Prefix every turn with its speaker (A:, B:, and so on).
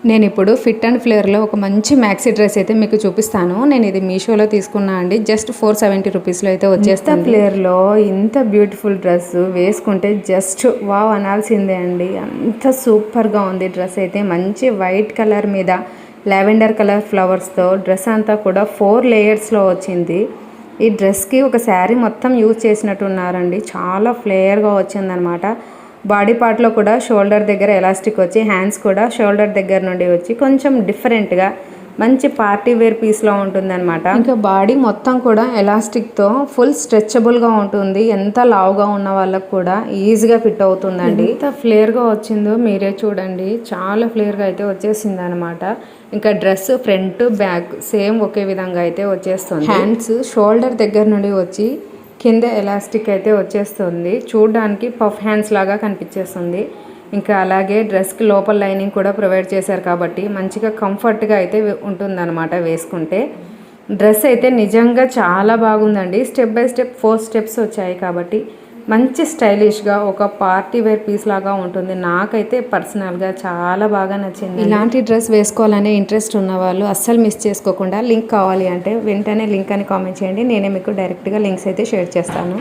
A: నేను ఇప్పుడు fit and ఫ్లేర్లో ఒక మంచి మ్యాక్సీ డ్రెస్ అయితే మీకు చూపిస్తాను. నేను ఇది మీషోలో తీసుకున్నా అండి. జస్ట్ 470 రూపీస్లో అయితే వచ్చేస్తుంది. ఫ్లేర్లో ఇంత బ్యూటిఫుల్ డ్రెస్ వేసుకుంటే జస్ట్ వావ్ అనాల్సిందే అండి. అంత సూపర్గా ఉంది డ్రెస్ అయితే. మంచి వైట్ కలర్ మీద లావెండర్ కలర్ ఫ్లవర్స్తో డ్రెస్ అంతా కూడా 4 లేయర్స్లో వచ్చింది. ఈ డ్రెస్కి ఒక శారీ మొత్తం యూజ్ చేసినట్టు ఉన్నారండి. చాలా ఫ్లేయర్గా వచ్చిందనమాట. బాడీ పార్ట్లో కూడా షోల్డర్ దగ్గర ఎలాస్టిక్ వచ్చి హ్యాండ్స్ కూడా షోల్డర్ దగ్గర నుండి వచ్చి కొంచెం డిఫరెంట్గా మంచి పార్టీ వేర్ పీస్లో ఉంటుందన్నమాట. ఇంకా బాడీ మొత్తం కూడా ఎలాస్టిక్తో ఫుల్ స్ట్రెచబుల్గా ఉంటుంది. ఎంత లావుగా ఉన్న వాళ్ళకు కూడా ఈజీగా ఫిట్ అవుతుందండి. ఎంత ఫ్లేర్గా వచ్చిందో మీరే చూడండి. చాలా ఫ్లేర్గా అయితే వచ్చేసింది అనమాట. ఇంకా డ్రెస్ ఫ్రంట్ బ్యాక్ సేమ్ ఒకే విధంగా అయితే వచ్చేస్తుంది. హ్యాండ్స్ షోల్డర్ దగ్గర నుండి వచ్చి కింద ఎలాస్టిక్ అయితే వచ్చేస్తుంది. చూడడానికి పఫ్ హ్యాండ్స్ లాగా కనిపించేస్తుంది. ఇంకా అలాగే డ్రెస్కి లోపల లైనింగ్ కూడా ప్రొవైడ్ చేశారు కాబట్టి మంచిగా కంఫర్ట్గా అయితే ఉంటుందన్నమాట వేసుకుంటే. డ్రెస్ అయితే నిజంగా చాలా బాగుందండి. స్టెప్ బై స్టెప్ 4 స్టెప్స్ వచ్చాయి కాబట్టి మంచి స్టైలిష్గా ఒక పార్టీ వేర్ పీస్ లాగా ఉంటుంది. నాకైతే పర్సనల్గా చాలా బాగా నచ్చింది. ఇలాంటి డ్రెస్ వేసుకోవాలనే ఇంట్రెస్ట్ ఉన్న వాళ్ళు అస్సలు మిస్ చేసుకోకుండా లింక్ కావాలి అంటే వెంటనే లింక్ అని కామెంట్ చేయండి. నేనే మీకు డైరెక్ట్గా లింక్స్ అయితే షేర్ చేస్తాను.